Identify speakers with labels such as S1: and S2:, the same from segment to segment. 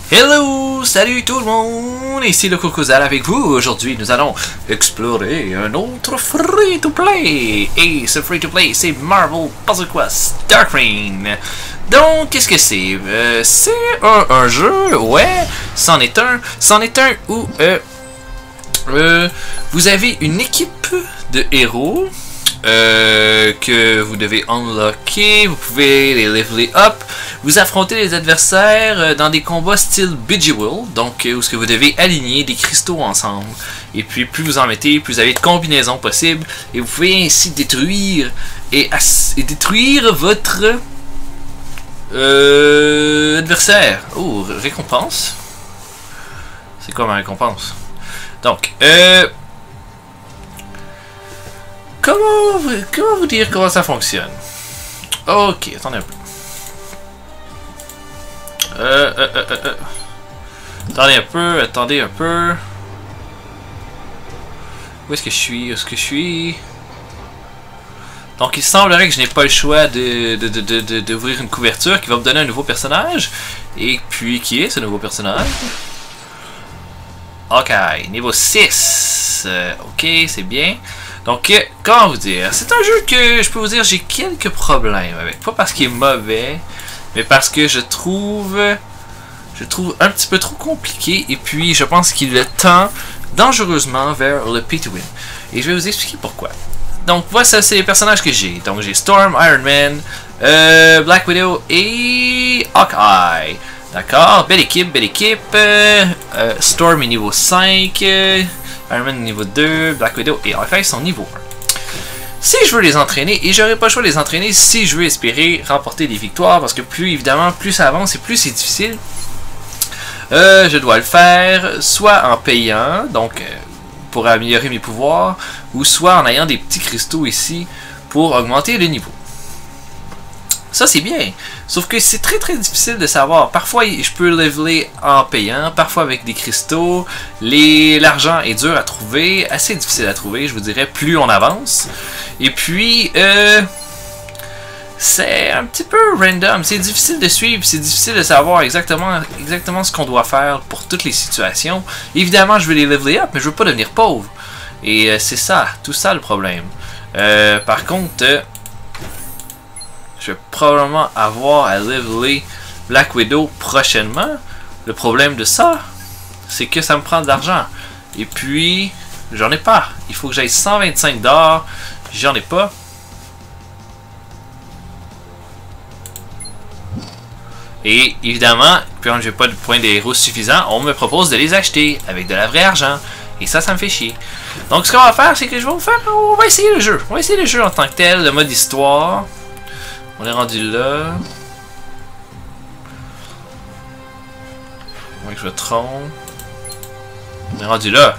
S1: Hello, salut tout le monde, ici le Cocozal avec vous. Aujourd'hui, nous allons explorer un autre free-to-play. Et ce free-to-play, c'est Marvel Puzzle Quest Dark Reign. Donc, qu'est-ce que c'est? C'est un jeu, ouais, c'en est un où vous avez une équipe de héros que vous devez unlocker, vous pouvez les leveler up, vous affrontez les adversaires dans des combats style Bejeweled, donc où ce que vous devez aligner des cristaux ensemble, et puis plus vous en mettez, plus vous avez de combinaisons possibles, et vous pouvez ainsi détruire et détruire votre adversaire. Oh, récompense. C'est quoi ma récompense? Donc, comment vous dire comment ça fonctionne? Ok, attendez un peu. Attendez un peu. Où est-ce que je suis? Donc il semblerait que je n'ai pas le choix d'ouvrir une couverture qui va me donner un nouveau personnage. Et puis, qui est ce nouveau personnage? Ok, niveau 6. Ok, c'est bien. Donc, comment vous dire? C'est un jeu que, je peux vous dire, j'ai quelques problèmes avec. Pas parce qu'il est mauvais, mais parce que je trouve un petit peu trop compliqué. Et puis, je pense qu'il le tend dangereusement vers le pay to win. Et je vais vous expliquer pourquoi. Donc, voilà, ça, c'est les personnages que j'ai. Donc, j'ai Storm, Iron Man, Black Widow et Hawkeye. D'accord, belle équipe, Storm est niveau 5, Iron Man niveau 2, Black Widow et Hawkeye sont niveau 1. Si je veux les entraîner, et j'aurais pas le choix de les entraîner si je veux espérer remporter des victoires, parce que plus ça avance et plus c'est difficile, je dois le faire soit en payant, donc pour améliorer mes pouvoirs, ou soit en ayant des petits cristaux ici pour augmenter le niveau. Ça c'est bien, sauf que c'est très difficile de savoir. Parfois je peux leveler en payant, parfois avec des cristaux. L'argent est dur à trouver, assez difficile à trouver, je vous dirais, plus on avance. Et puis, c'est un petit peu random, c'est difficile de suivre, c'est difficile de savoir exactement ce qu'on doit faire pour toutes les situations. Évidemment, je veux les leveler up, mais je veux pas devenir pauvre. Et c'est ça, tout ça le problème. Par contre... je vais probablement avoir à leveler Black Widow prochainement. Le problème de ça, c'est que ça me prend de l'argent. Et puis, j'en ai pas. Il faut que j'aille 125 $. J'en ai pas. Et évidemment, quand j'ai pas de points de héros suffisants, on me propose de les acheter avec de la vraie argent. Et ça me fait chier. Donc, ce qu'on va faire, c'est que on va essayer le jeu. On va essayer le jeu en tant que tel, le mode histoire. On est rendu là. Moi que je me trompe. On est rendu là.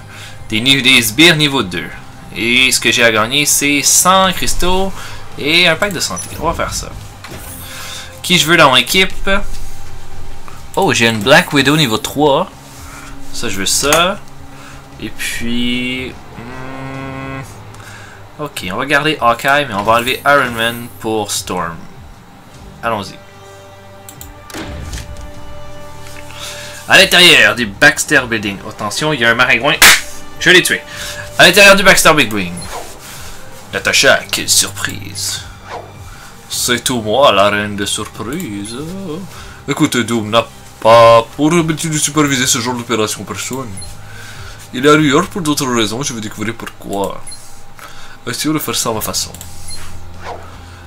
S1: Des sbires niveau 2. Et ce que j'ai à gagner, c'est 100 cristaux et un pack de santé. On va faire ça. Qui je veux dans mon équipe? Oh, j'ai une Black Widow niveau 3. Ça, je veux ça. Et puis... ok, on va garder Hawkeye, mais on va enlever Iron Man pour Storm. Allons-y. À l'intérieur du Baxter Building. Attention, il y a un maringouin. Je l'ai tué. À l'intérieur du Baxter Building. Natasha, quelle surprise. C'est tout moi, la reine de surprise. Écoutez, Doom n'a pas pour habitude de superviser ce genre d'opération personne. Il est ailleurs pour d'autres raisons, je vais découvrir pourquoi. Essayons de faire ça à ma façon.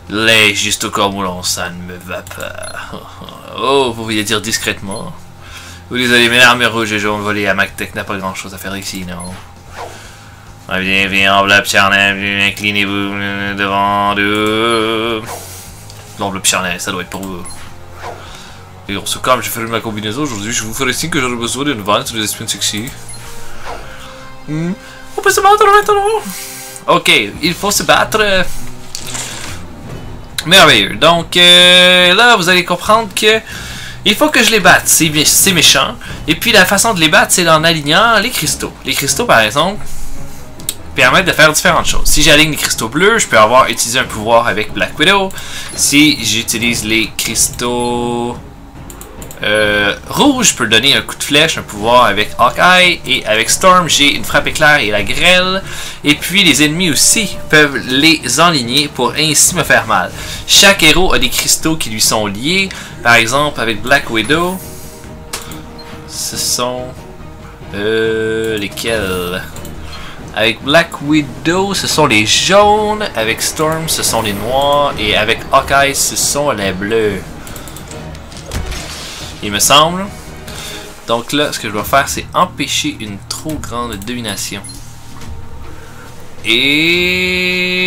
S1: Les juste comme l'on, ça ne me va pas. Oh, vous vouliez dire discrètement. Vous désolez, mais l'armée rouge et jaune volée à MacTech n'a pas grand chose à faire ici, non? Viens, enveloppe charnel, inclinez-vous devant deux. L'enveloppe charnel, ça doit être pour vous. Et on se calme, je ferai ma combinaison aujourd'hui, je vous ferai signe que j'aurai besoin d'une vanne sur les espines sexy. On peut se battre maintenant. Ok, il faut se battre. Merveilleux. Donc là, vous allez comprendre que il faut que je les batte. C'est méchant. Et puis la façon de les battre, c'est en alignant les cristaux. Les cristaux, par exemple, permettent de faire différentes choses. Si j'aligne les cristaux bleus, je peux utiliser un pouvoir avec Black Widow. Si j'utilise les cristaux rouge, je peux donner un coup de flèche, un pouvoir avec Hawkeye. Et avec Storm, j'ai une frappe éclair et la grêle. Et puis les ennemis aussi peuvent les enligner pour ainsi me faire mal. Chaque héros a des cristaux qui lui sont liés. Par exemple, avec Black Widow, ce sont... lesquels? Avec Black Widow, ce sont les jaunes. Avec Storm, ce sont les noirs. Et avec Hawkeye, ce sont les bleus. Il me semble. Donc là, ce que je dois faire, c'est empêcher une trop grande domination. Et...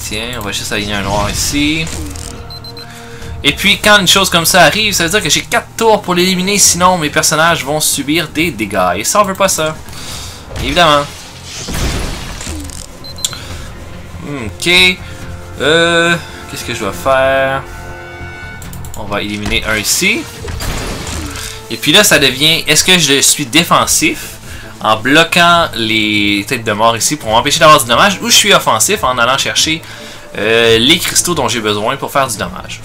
S1: tiens, on va juste aligner un noir ici. Et puis, quand une chose comme ça arrive, ça veut dire que j'ai 4 tours pour l'éliminer. Sinon, mes personnages vont subir des dégâts. Et ça, on veut pas ça. Évidemment. Ok. Qu'est-ce que je dois faire? On va éliminer un ici. Et puis là, ça devient... est-ce que je suis défensif en bloquant les têtes de mort ici pour m'empêcher d'avoir du dommage, ou je suis offensif en allant chercher les cristaux dont j'ai besoin pour faire du dommage?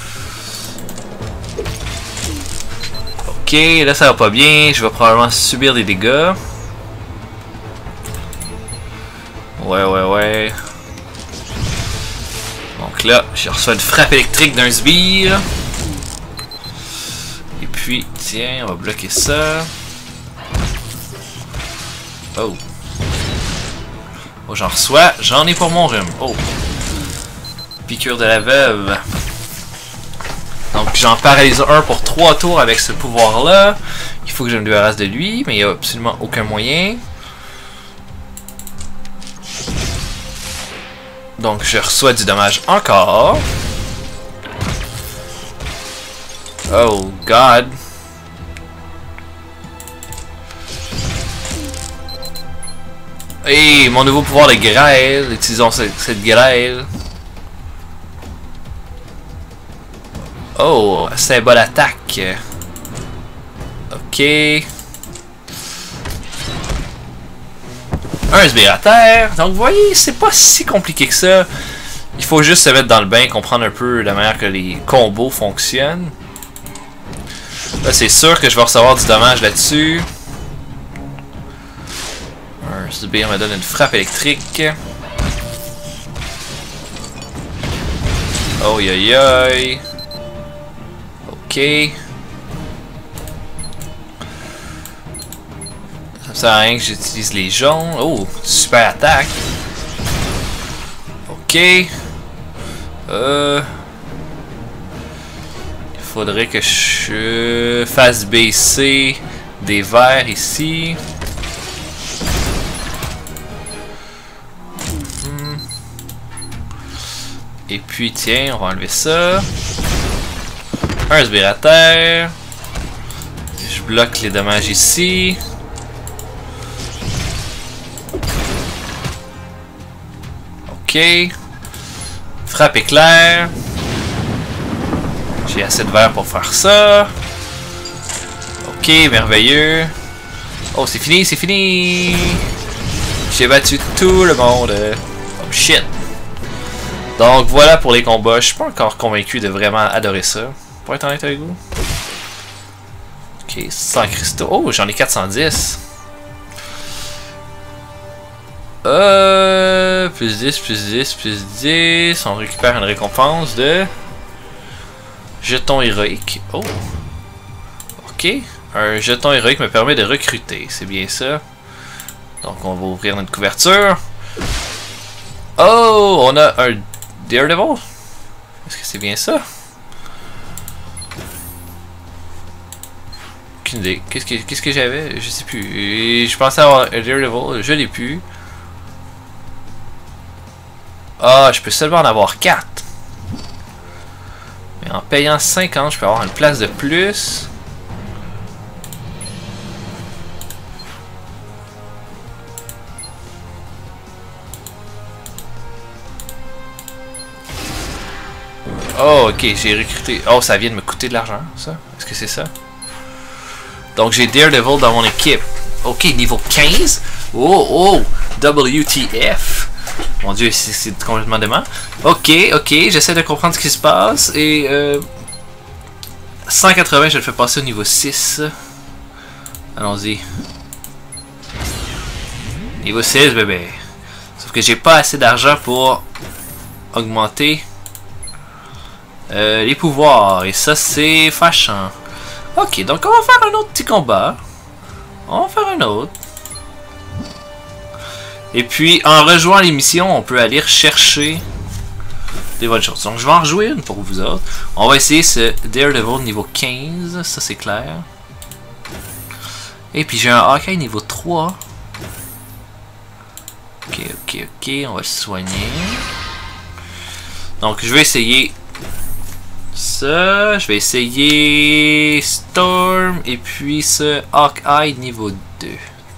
S1: Ok, là ça va pas bien. Je vais probablement subir des dégâts. Ouais. Donc là, je reçois une frappe électrique d'un sbire. Et puis, tiens, on va bloquer ça. Oh. Oh, j'en reçois. J'en ai pour mon rhume. Oh. Piqûre de la veuve. Donc, j'en paralyse un pour 3 tours avec ce pouvoir-là. Il faut que je me débarrasse de lui, mais il n'y a absolument aucun moyen. Donc, je reçois du dommage encore. Oh, God. Et mon nouveau pouvoir de grêle. Utilisons cette grêle. Oh, symbole attaque. Ok. Un sbire à terre. Donc, vous voyez, c'est pas si compliqué que ça. Il faut juste se mettre dans le bain, comprendre un peu la manière que les combos fonctionnent. Là, c'est sûr que je vais recevoir du dommage là-dessus. Un sbire me donne une frappe électrique. Oh, aïe aïe. Ok. Ça sert à rien que j'utilise les jaunes. Oh, super attaque. Ok. Il faudrait que je fasse baisser des verts ici. Et puis tiens, on va enlever ça. Un sbire à terre. Je bloque les dommages ici. Ok. Frappe éclair. J'ai assez de verre pour faire ça. Ok, merveilleux. Oh, c'est fini, c'est fini. J'ai battu tout le monde. Oh shit. Donc voilà pour les combats. Je suis pas encore convaincu de vraiment adorer ça. Pour être honnête avec vous. Ok, 100 cristaux. Oh, j'en ai 410. Plus 10, plus 10, plus 10. On récupère une récompense de jeton héroïque. Oh. Ok. Un jeton héroïque me permet de recruter. C'est bien ça. Donc on va ouvrir notre couverture. Oh, on a un Daredevil. Est-ce que c'est bien ça? Aucune idée. Qu'est-ce que j'avais? Je sais plus. Je pensais avoir un Daredevil. Je l'ai plus. Ah, je peux seulement en avoir 4. Mais en payant 50, je peux avoir une place de plus. Oh, ok, j'ai recruté. Oh, ça vient de me coûter de l'argent, ça? Est-ce que c'est ça? Donc, j'ai Daredevil dans mon équipe. Ok, niveau 15. Oh, oh, WTF. Mon dieu, c'est complètement dément. Ok, j'essaie de comprendre ce qui se passe. Et 180, je le fais passer au niveau 6. Allons-y. Niveau 6, bébé. Sauf que j'ai pas assez d'argent pour augmenter les pouvoirs. Et ça, c'est fâchant. Ok, donc on va faire un autre petit combat. On va faire un autre. Et puis, en rejoignant l'émission, on peut aller rechercher des bonnes choses. Donc, je vais en rejouer une pour vous autres. On va essayer ce Daredevil niveau 15. Ça, c'est clair. Et puis, j'ai un Hawkeye niveau 3. Ok, ok, ok. On va le soigner. Donc, je vais essayer ça. Je vais essayer Storm. Et puis, ce Hawkeye niveau 2.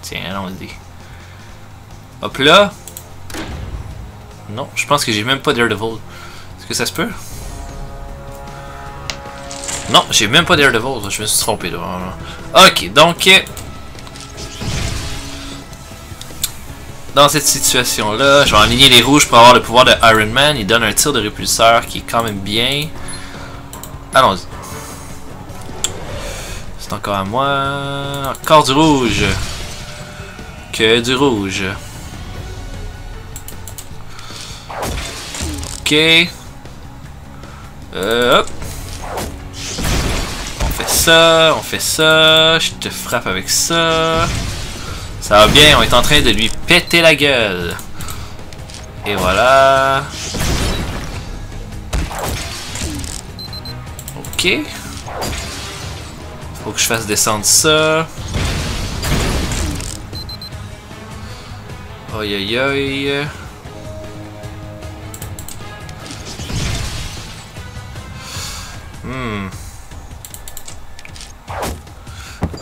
S1: Tiens, allons-y. Hop là. Non, je pense que j'ai même pas Daredevil. Est-ce que ça se peut? Non, j'ai même pas Daredevil. Je me suis trompé là. Ok, donc... dans cette situation-là, je vais aligner les rouges pour avoir le pouvoir de Iron Man. Il donne un tir de répulseur qui est quand même bien. Allons-y. C'est encore à moi. Encore du rouge. Que du rouge. Ok. Hop. On fait ça, on fait ça. Je te frappe avec ça. Ça va bien, on est en train de lui péter la gueule. Et voilà. Ok. Faut que je fasse descendre ça. Aïe aïe aïe.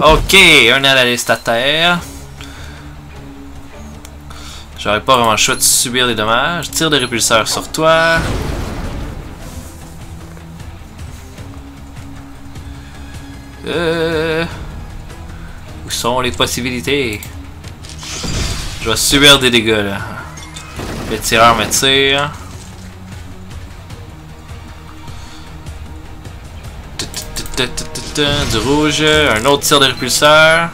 S1: Ok, un analyste à terre. J'aurais pas vraiment le choix de subir des dommages. Tire de répulseur sur toi. Où sont les possibilités? Je vais subir des dégâts là. Le tireur me tire. Du rouge, un autre tir de répulseur.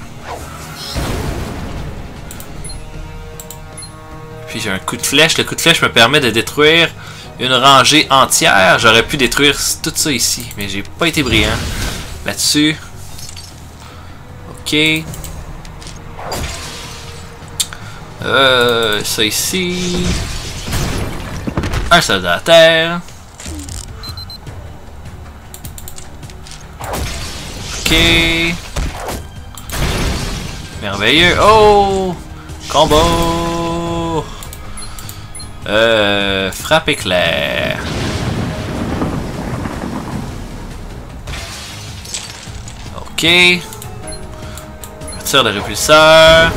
S1: Puis j'ai un coup de flèche. Le coup de flèche me permet de détruire une rangée entière. J'aurais pu détruire tout ça ici, mais j'ai pas été brillant là-dessus. Ok. Ça ici. Un soldat à terre. Ok. Merveilleux. Oh! Combo! Frappe éclair. Ok. Tir de répulseur.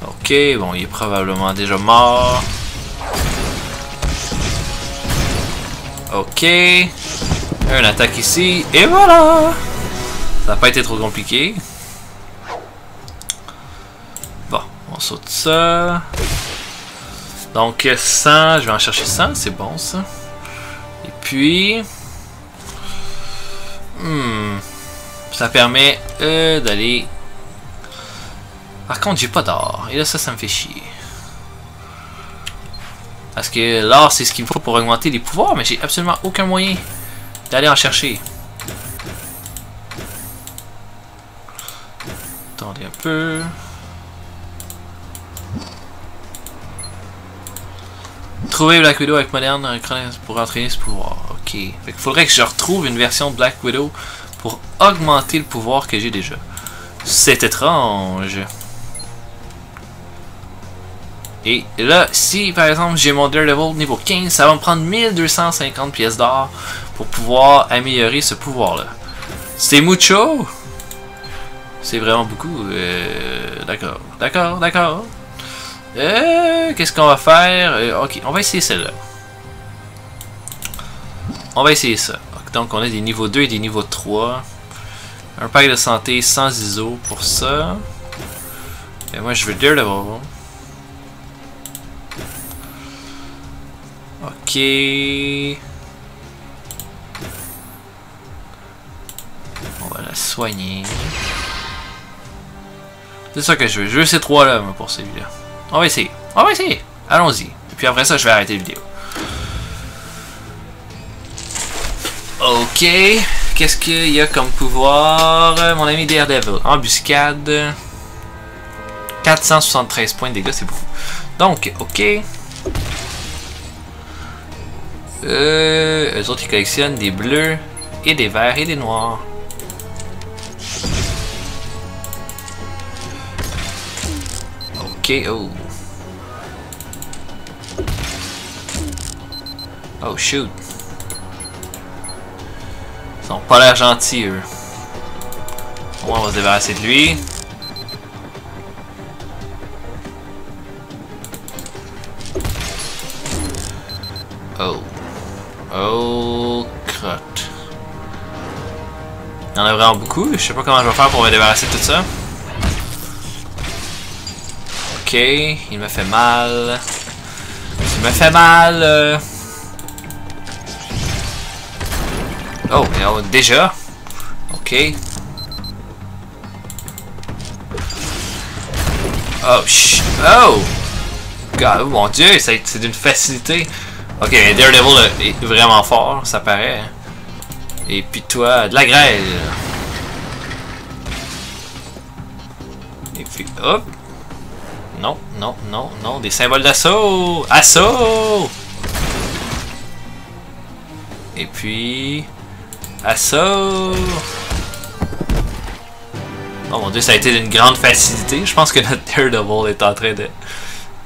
S1: Ok, bon, il est probablement déjà mort. Ok. Une attaque ici, et voilà! Ça n'a pas été trop compliqué. Bon, on saute ça. Donc 100, je vais en chercher 100, c'est bon ça. Et puis... ça permet d'aller... Par contre, j'ai pas d'or. Et là, ça me fait chier. Parce que l'or, c'est ce qu'il me faut pour augmenter les pouvoirs, mais j'ai absolument aucun moyen d'aller en chercher. Attendez un peu. Trouver Black Widow avec moderne pour entraîner ce pouvoir. Ok. Fait qu'il faudrait que je retrouve une version de Black Widow pour augmenter le pouvoir que j'ai déjà. C'est étrange. Et là, si par exemple j'ai mon Daredevil niveau 15, ça va me prendre 1250 pièces d'or pour pouvoir améliorer ce pouvoir-là. C'est mucho? C'est vraiment beaucoup. D'accord, d'accord, d'accord. Qu'est-ce qu'on va faire? Ok, on va essayer celle-là. On va essayer ça. Donc on a des niveaux 2 et des niveaux 3. Un pack de santé sans ISO pour ça. Et moi je veux Daredevil. Ok. On va la soigner. C'est ça que je veux. Je veux ces trois-là pour celui-là. On va essayer. On va essayer. Allons-y. Et puis après ça, je vais arrêter la vidéo. Ok. Qu'est-ce qu'il y a comme pouvoir? Mon ami Daredevil. Embuscade. 473 points de dégâts, c'est beaucoup. Donc, ok. Eux autres, ils collectionnent des bleus, et des verts, et des noirs. Ok, oh. Oh, shoot. Ils sont pas l'air gentils, eux. Bon, on va se débarrasser de lui. Oh. Oh, crotte. Il y en a vraiment beaucoup. Je sais pas comment je vais faire pour me débarrasser de tout ça. Ok, il me fait mal. Il me fait mal. Oh, déjà. Ok. Oh, oh! God, oh mon dieu, c'est d'une facilité. Ok, Daredevil est vraiment fort, ça paraît. Et puis toi, de la grêle. Et puis, hop. Non, non, non, non, des symboles d'assaut! Assaut! Et puis... Assaut! Oh mon dieu, ça a été d'une grande facilité. Je pense que notre Daredevil est en train de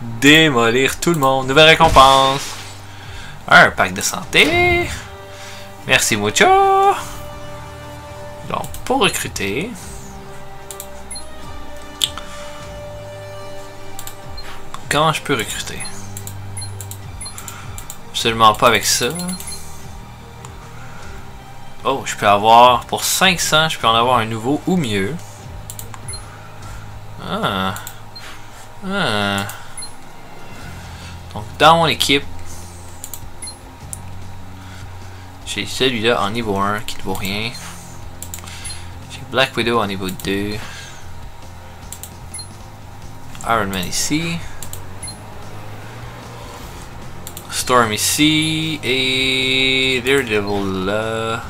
S1: démolir tout le monde. Nouvelle récompense! Un pack de santé. Merci mucho. Donc, pour recruter. Comment je peux recruter? Absolument pas avec ça. Oh, je peux avoir pour 500, je peux en avoir un nouveau ou mieux. Ah. Ah. Donc, dans mon équipe, j'ai celui-là en niveau 1 qui ne vaut rien. J'ai Black Widow en niveau 2. Iron Man ici. Storm ici. Et Daredevil là.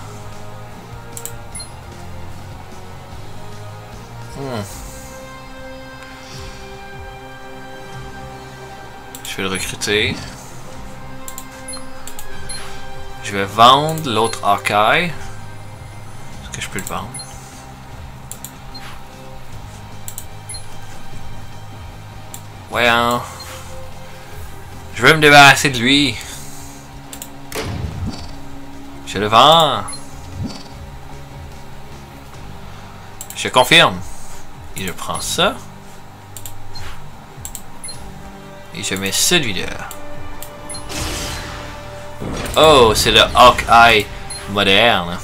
S1: Je vais le recruter. Je vais vendre l'autre Hawkeye. Est-ce que je peux le vendre? Voyons. Je veux me débarrasser de lui. Je le vends. Je confirme. Et je prends ça. Et je mets celui-là. Oh, c'est le Hawkeye moderne.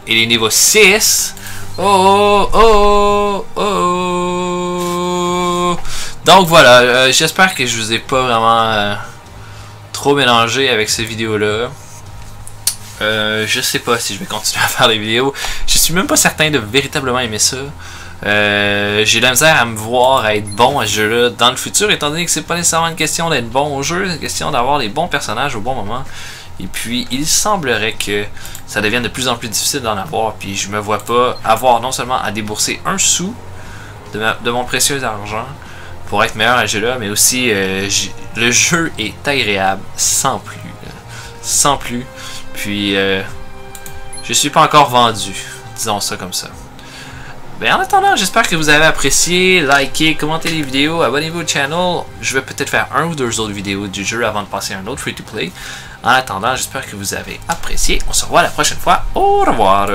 S1: Il est niveau 6. Oh, oh, oh, oh. Donc voilà, j'espère que je vous ai pas vraiment trop mélangé avec cette vidéo-là. Je sais pas si je vais continuer à faire des vidéos. Je suis même pas certain de véritablement aimer ça. J'ai de la misère à me voir à être bon à ce jeu-là dans le futur, étant donné que c'est pas nécessairement une question d'être bon au jeu, c'est une question d'avoir les bons personnages au bon moment. Et puis, il semblerait que ça devienne de plus en plus difficile d'en avoir, puis je me vois pas avoir non seulement à débourser un sou de mon précieux argent pour être meilleur à ce jeu-là, mais aussi le jeu est agréable sans plus. Sans plus. Puis, je suis pas encore vendu, disons ça comme ça. Ben en attendant, j'espère que vous avez apprécié, likez, commentez les vidéos, abonnez-vous au channel. Je vais peut-être faire un ou deux autres vidéos du jeu avant de passer à un autre free-to-play. En attendant, j'espère que vous avez apprécié. On se revoit la prochaine fois. Au revoir!